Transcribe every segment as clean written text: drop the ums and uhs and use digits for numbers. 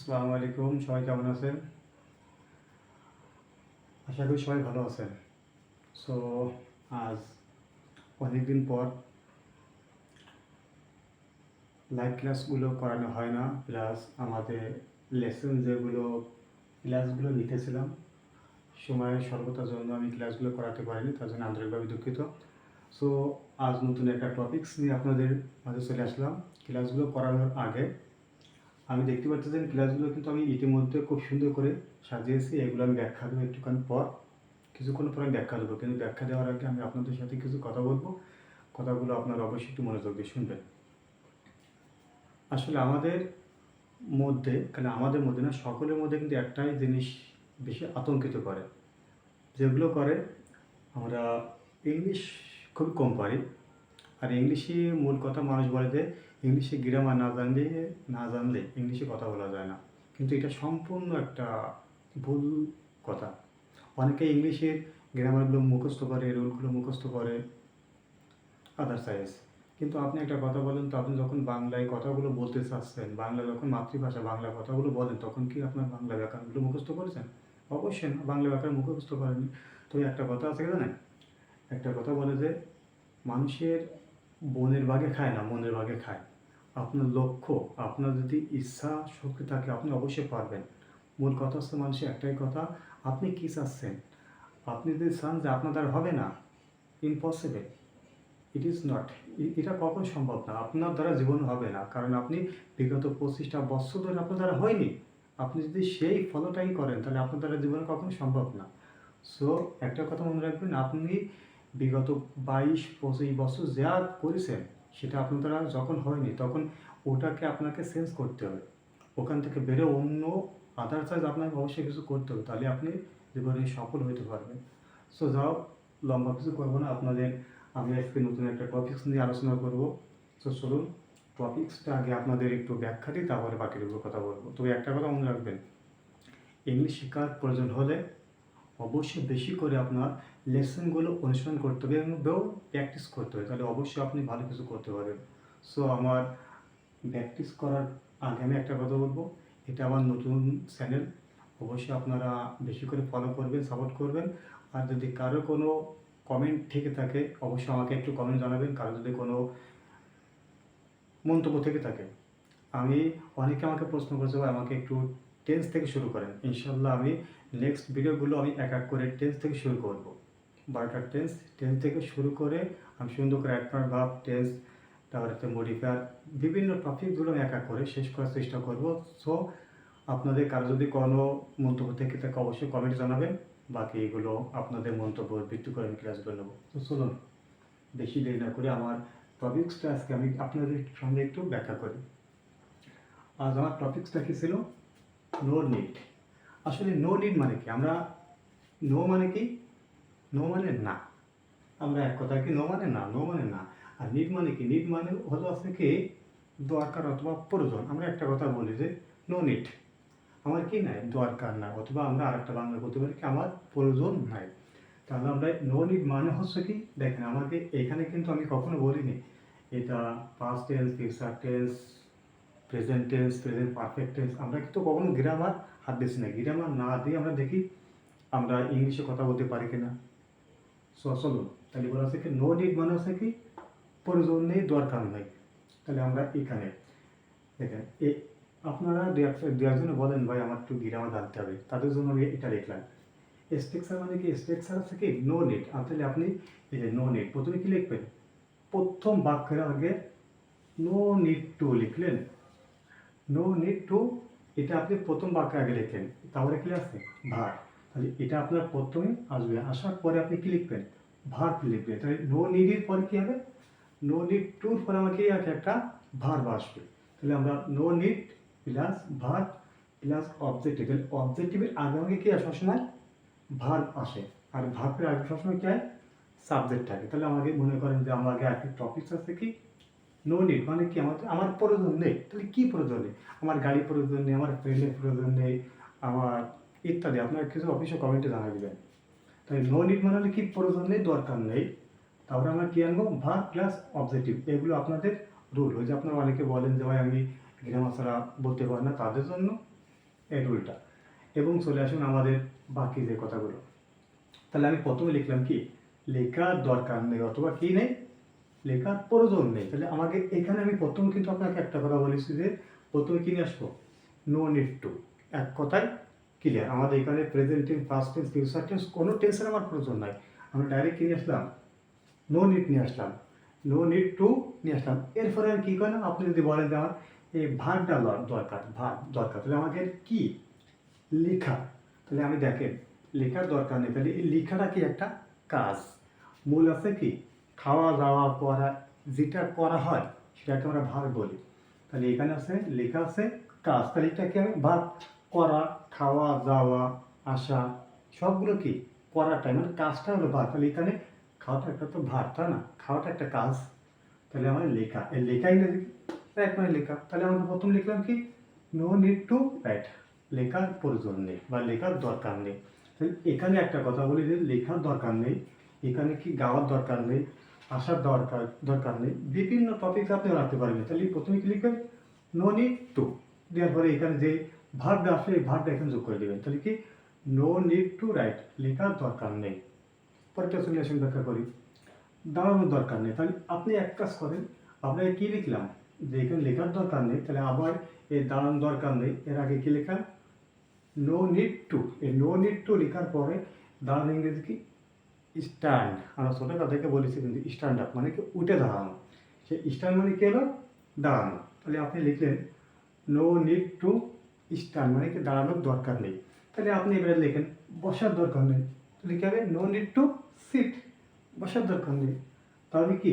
আসসালামু আলাইকুম, সবাই কেমন আছেন? আশা করি সবাই ভালো আছেন। সো আজ অনেকদিন পর লাইভ ক্লাসগুলো করানো হয় না, প্লাস আমাদের লেসন যেগুলো ক্লাসগুলো নিতেছিলাম সময়ের স্বল্পতার জন্য আমি ক্লাসগুলো করাতে পারিনি, তার জন্য আন্তরিকভাবে দুঃখিত। সো আজ নতুন একটা টপিকস নিয়ে আপনাদের মাঝে চলে আসলাম। ক্লাসগুলো করানোর আগে আমি দেখতে পাচ্ছেন ক্লাসগুলো কিন্তু আমি ইতিমধ্যে খুব সুন্দর করে সাজিয়েছি। এগুলো আমি ব্যাখ্যা দেবো একটুখানি পর, কিছুক্ষণ পর আমি ব্যাখ্যা দেবো, কিন্তু ব্যাখ্যা দেওয়ার আগে আমি আপনাদের সাথে কিছু কথা বলবো। কথাগুলো আপনারা অবশ্যই একটু মনোযোগ দিয়ে শুনবেন। আসলে আমাদের মধ্যে, কেন আমাদের মধ্যে না, সকলের মধ্যে কিন্তু একটাই জিনিস বেশি আতঙ্কিত করে, যেগুলো করে আমরা ইংলিশ খুব কম পারি। আর ইংলিশে মূল কথা মানুষ বলে যে ইংলিশে গ্রামার না জানলে ইংলিশে কথা বলা যায় না, কিন্তু এটা সম্পূর্ণ একটা ভুল কথা। অনেকে ইংলিশের গ্রামারগুলো মুখস্থ করে, রুলগুলো মুখস্থ করে, আদারসাইজ। কিন্তু আপনি একটা কথা বলেন তো, আপনি যখন বাংলায় কথাগুলো বলতে চাচ্ছেন, বাংলা যখন মাতৃভাষা বাংলা কথাগুলো বলেন, তখন কি আপনার বাংলা ব্যাকরণগুলো মুখস্থ করেছেন? অবশ্যই না, বাংলা ব্যাকরণ মুখস্থ করেননি। তো একটা কথা আছে জানেন, একটা কথা বলে যে মানুষের বনের বাঘে খায় না, মনের বাঘে খায়। আপনার লক্ষ্য, আপনার যদি ইচ্ছা শক্তি থাকে, আপনি অবশ্যই পারবেন। মূল কথা হচ্ছে মানুষের একটাই কথা, আপনি কী চাচ্ছেন। আপনি যদি চান যে আপনার দ্বারা হবে না, ইম্পসিবল, ইট ইজ নট, এটা কখনো সম্ভব না, আপনার দ্বারা জীবন হবে না, কারণ আপনি বিগত 25টা বছর ধরে আপনার দ্বারা হয়নি। আপনি যদি সেই ফলোটাই করেন, তাহলে আপনার দ্বারা জীবনে কখনো সম্ভব না। সো একটা কথা মনে রাখবেন, আপনি বিগত 22-25 বছর যা করেছেন, সেটা আপনার দ্বারা যখন হয়নি, তখন ওটাকে আপনাকে চেঞ্জ করতে হবে। ওখান থেকে বেরো অন্য আদার চার্জ আপনাকে অবশ্যই কিছু করতে হবে, তাহলে আপনি জীবনে সফল হতে পারবেন। সো যাও, লম্বা কিছু করবো না আপনাদের, আমি আজকে নতুন একটা টপিক্স নিয়ে আলোচনা করব। তো চলুন টপিক্সটা আগে আপনাদের একটু ব্যাখ্যা দিই, তারপরে বাকির উপর কথা বলবো। তবে একটা কথা মনে রাখবেন, ইংলিশ শেখার প্রয়োজন হলে অবশ্যই বেশি করে আপনার লেসনগুলো অনুসরণ করতে হবে এবং প্র্যাকটিস করতে হবে, তাহলে অবশ্যই আপনি ভালো কিছু করতে পারবেন। সো আমার প্র্যাকটিস করার আগে আমি একটা কথা বলবো, এটা আমার নতুন চ্যানেল, অবশ্যই আপনারা বেশি করে ফলো করবেন, সাপোর্ট করবেন। আর যদি কারো কোনো কমেন্ট থেকে থাকে, অবশ্যই আমাকে একটু কমেন্ট জানাবেন। কারো যদি কোনো মন্তব্য থেকে থাকে, আমি অনেকে আমাকে প্রশ্ন করেছে, ভাই আমাকে একটু টেন্স থেকে শুরু করেন। ইনশাল্লাহ আমি নেক্সট ভিডিওগুলো আমি এক এক করে টেন্স থেকে শুরু করব। 12টা টেন্স, টেন্স থেকে শুরু করে আমি সুন্দর করে অ্যাডভার্ব, ভার্ব, টেন্স, তারপরে মডিফায়ার, বিভিন্ন টপিকগুলো আমি এক এক করে শেষ করার চেষ্টা করব। সো আপনাদের কারো যদি কোনো মন্তব্য থেকে থাকে, অবশ্যই কমেন্টে জানাবেন। বাকি এগুলো আপনাদের মন্তব্যের ভিত্তি করে আমি ক্লাসগুলো নেব। তো চলুন বেশি দেরি না করে আমার টপিক্সটা আজকে আমি আপনাদের সঙ্গে একটু ব্যাখ্যা করি। আজ আমার টপিক্সটা কী ছিল? No need. আসলে নো নিড মানে কি? আমরা নো মানে কি? নো মানে না। আমরা এক কথা কি, নো মানে না, নো মানে না। আর নিড মানে কি? নিড মানে হলো আছে কি দরকার অথবা প্রয়োজন। আমরা একটা কথা বলি যে নো নিড, আমার কি নাই, দরকার নাই, অথবা আমরা আরেকটা বাংলা বলতে পারি কি, আমার প্রয়োজন নাই। তাহলে আমরা নো নিড মানে হচ্ছে কি, দেখেন আমাকে এখানে কিন্তু আমি কখনো বলিনি এটা past tense, future tense, present tense, present perfect tense. আমরা কিন্তু কখনো গ্রামার হাত দিচ্ছি না। গ্রামার না দিয়ে আমরা দেখি আমরা ইংলিশে কথা বলতে পারি কিনা। সো চলুন, তাহলে বলা আছে কি নো নিড মানে হচ্ছে কি প্রয়োজন নেই, দরকার নেই। তাহলে আমরা এখানে দেখেন আপনারা দু একজনে বলেন ভাই আমার একটু গ্রামার জানতে হবে, তাদের জন্য আমি এটা লিখলাম। স্ট্রাকচার মানে কি? স্ট্রাকচার আছে কি নো নিড। আর তাহলে আপনি এই যে নো নিড প্রথমে কি লিখবেন? প্রথম বাক্যের আগে নো নিড টু লিখলেন। নো নিড টু, এটা আপনি প্রথম বাক্যে আগে লিখলেন, তারপরে কি আছে ভার্ব। তাহলে এটা আপনার প্রথমে আসবে, আসার পরে আপনি কি লিখবেন? ভার্ব লিখবেন। তাহলে নো নিডের পরে কি হবে? নো নিড টুর পরে আমাকে একটা ভার্ব আসবে। তাহলে আমরা no need plus verb plus objective. তাহলে অবজেক্টিভের আগে আমাকে কি আসে সবসময়? ভার্ব আসে। আর ভার্বের আগে সবসময় কি হয়? সাবজেক্ট থাকে। তাহলে আমাকে মনে করেন যে আমাকে একটা টপিক আছে কি নো নিড মানে কি, আমার প্রয়োজন নেই। তাহলে কি প্রয়োজন নেই? আমার গাড়ি প্রয়োজন নেই, আমার ফ্রেন্ডের প্রয়োজন নেই, আমার ইত্যাদি। আপনার কিছু অফিসে কমেন্টে জানা দিবেন। তাই নো নিড মানে হলে কি প্রয়োজন নেই, দরকার নেই। তারপরে আমরা কি আনবো? Verb plus objective. এগুলো আপনাদের রুল। ওই যে আপনারা অনেকে বলেন যে ভাই আমি গ্রামার ছাড়া বলতে পারি না, তাদের জন্য এই রুলটা। এবং চলে আসুন আমাদের বাকি যে কথাগুলো। তাহলে আমি প্রথমে লিখলাম কি, লেখার দরকার নেই অথবা কি নেই, লেখার প্রয়োজন নেই। তাহলে আমাকে এখানে আমি প্রথম কিন্তু আপনাকে একটা কথা বলেছি যে প্রথমে কি নিয়ে আসবো, নো নিড টু। এক কথায় ক্লিয়ার, আমাদের এখানে present tense, past tense, future tense কোনো টেন্সের আমার প্রয়োজন নাই। আমরা ডাইরেক্ট কি নিয়ে আসলাম, নো নিড নিয়ে আসলাম, নো নিড টু নিয়ে আসলাম। এরপরে আমি কী করেন, আপনি যদি বলেন যে আমার এই ভার্বটা দরকার, ভার্ব দরকার, তাহলে আমাকে কি লেখা। তাহলে আমি দেখেন লেখার দরকার নেই, তাহলে এই লেখাটা কি একটা কাজ। মূল আছে কি, খাওয়া দাওয়া করা, যেটা করা হয় সেটাকে আমরা ভার্ব বলি। তাহলে এখানে আছে লেখা আছে কাজ, তাহলে এটাকে আমি ভার্ব, করা, খাওয়া দাওয়া, আসা, সবগুলো কি করার টাইম, মানে কাজটা হলো ভার্ব। তাহলে এখানে খাওয়াটা একটা তো ভার্ব, তাই না, খাওয়াটা একটা কাজ। তাহলে আমার লেখা, এই লেখা ইংরেজি রাইট, মানে লেখা। তাহলে আমরা প্রথম লিখলাম কি, নো নিড টু রাইট, লেখার প্রয়োজন নেই বা লেখার দরকার নেই। তাহলে এখানে একটা কথা বলি যে লেখার দরকার নেই, এখানে কি গাওয়ার দরকার নেই, আসার দরকার নেই, বিভিন্ন টপিক আপনি রাখতে পারবেন। তাহলে প্রথমে কি লিখবেন, নো নিড টু, দেওয়ার পরে এখানে যে ভার্বটা আসলে এই ভার্বটা এখানে যোগ করে দেবেন। তাহলে কি, নো নিড টু রাইট, লেখার দরকার নেই। পরেরটা চলে আসুন, ব্যাখ্যা করি, দাঁড়ানোর দরকার নেই। তাহলে আপনি এক কাজ করেন, আপনাকে কি লিখলাম, যে এখানে লেখার দরকার নেই, তাহলে আবার এই দাঁড়ানোর দরকার নেই এর আগে কি লেখা, নো নিড টু। এই নো নিড টু লেখার পরে দাঁড়ানো ইংরেজি কি, স্ট্যান্ড। আমরা ছোটো তাদেরকে বলেছি কিন্তু স্ট্যান্ড আপ মানে কি উঠে দাঁড়ানো, সে স্ট্যান্ড মানে কি হলো, দাঁড়ানো। তাহলে আপনি লিখলেন নো নিড টু স্ট্যান্ড, মানে কি দাঁড়ানোর দরকার নেই। তাহলে আপনি এবারে লেখেন বসার দরকার নেই, লিখে হবে নো নিড টু সিট, বসার দরকার নেই। তাহলে কি,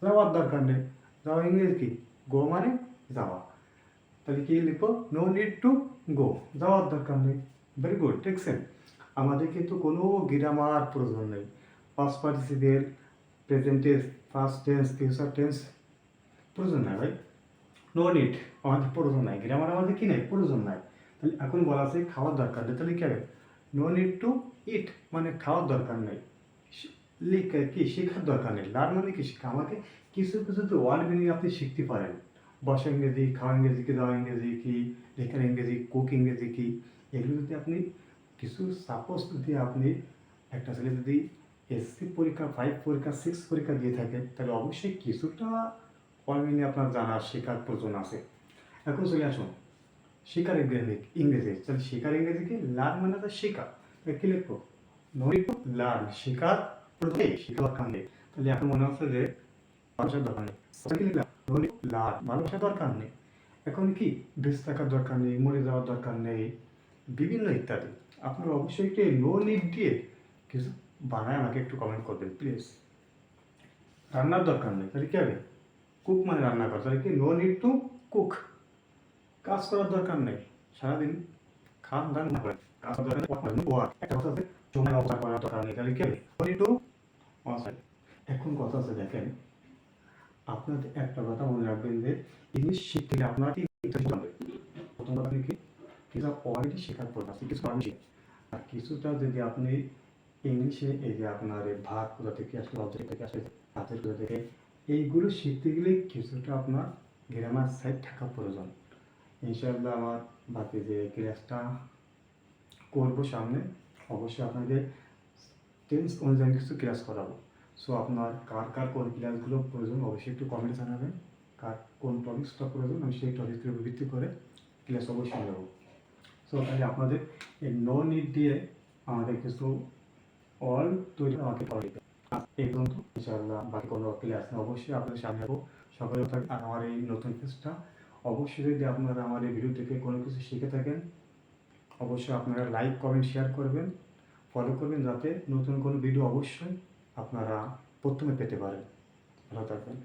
যাওয়ার দরকার নেই, যাওয়া ইংরেজি কি, গো মানে যাওয়া। তাহলে কি লিখবো, নো নিড টু গো, যাওয়ার দরকার নেই। ভেরি গুড, দেখছেন আমাদের কিন্তু কোনো গ্রামার প্রয়োজন নেই। Past participle, present tense, past tense, future tense প্রয়োজন নাই ভাই, নো নিড, আমাদের প্রয়োজন নাই, গ্রামার আমাদের কি নাই, প্রয়োজন নাই। তাহলে এখন বলা আছে খাওয়ার দরকার নেই, তাহলে কি হবে, নো নিড টু ইট, মানে খাওয়ার দরকার নেই। লিখে কি, শেখার দরকার নেই, লার্ন মানে কি শেখা। আমাকে কিছু কিছু তো ওয়ার্ড মিনিং আপনি শিখতে পারেন, বসা ইংরেজি, খাওয়া ইংরেজি কি, দেওয়া ইংরেজি কি, লেখার ইংরেজি, কুক ইংরেজি কি, এগুলো যদি আপনি কিছু, সাপোজ যদি আপনি একটা ছেলে যদি এসসি পরীক্ষা, 5 পরীক্ষা, 6 পরীক্ষা দিয়ে থাকে, তাহলে অবশ্যই কিছুটা ওয়ার্ড মিনিং আপনার জানা শেখার প্রয়োজন আছে। এখন চলে আসুন শেখার ইংরেজি, তাহলে শেখার ইংরেজি কি, লার্ন মানে তো শেখা। কি লিখবো, নো নিড টু লার্ন, শেখার প্রয়োজন, শেখার দরকার নেই। তাহলে এখন মনে হচ্ছে যে ভালোবাসার দরকার নেই, কি লিখলাম, নো নিড টু লার্ন, ভালোবাসার দরকার নেই। এখন কি, বেঁচে থাকার দরকার নেই, মরে যাওয়ার দরকার নেই, বিভিন্ন ইত্যাদি। আপনারা অবশ্যই একটু নো নিড দিয়ে কিছু বানায় আমাকে একটু কমেন্ট করবেন প্লিজ। রান্নার দরকার নেই, তাহলে কি হবে, কুক মানে রান্না করা, তাহলে কি, নো নিড টু কুক, কাজ করার দরকার নেই, সারাদিন খান দান না করেন, কাজ করার দরকার নেই, একটা কথা আছে সময় অপচয় করার দরকার নেই, তাহলে কি হবে, নো নিড টু। এখন কথা আছে দেখেন, আপনাদের একটা কথা মনে রাখবেন যে ইংলিশ শিখতে গেলে আপনার কি জানবে, প্রথম কথা কি, কিছু অলরেডি শেখার প্রয়োজন আছে, কিছু আমি শিখি। আর কিছুটা যদি আপনি ইংলিশে এই যে আপনার ভাগ কোথা থেকে আসলে, অবজেক্ট থেকে আসলে, হাতের কোথা থেকে, এইগুলো শিখতে গেলে কিছুটা আপনার গ্রামার সাইড থাকা প্রয়োজন। ইনশাআল্লাহ আমার বাকি যে ক্লাসটা করবো সামনে, অবশ্যই আপনাদের টেন্স অনুযায়ী কিছু ক্লাস করাবো। সো আপনার কার কার কোন ক্লাসগুলো প্রয়োজন অবশ্যই একটু কমেন্টে জানাবেন, কার কোন টপিক্সটা প্রয়োজন, আমি সেই টপিক্সের উপর ভিত্তি করে ক্লাস অবশ্যই নেব। সো তাহলে আপনাদের এই নো নিড দিয়ে আমাদের কিছু অল তৈরি আমাকে পড়ে এই পর্যন্ত। ইনশাআল্লাহ বাকি কোনো ক্লাস নেই, অবশ্যই আপনাদের সামনে যাবো। সকলে থাকবে। আর আমার এই নতুন পেজটা অবশ্যই, যদি আপনারা আমার এই ভিডিও থেকে কোনো কিছু শিখে থাকেন, অবশ্যই আপনারা লাইক কমেন্ট শেয়ার করবেন, ফলো করবেন, যাতে নতুন কোনো ভিডিও অবশ্যই আপনারা প্রথমে পেতে পারেন। ভালো থাকবেন।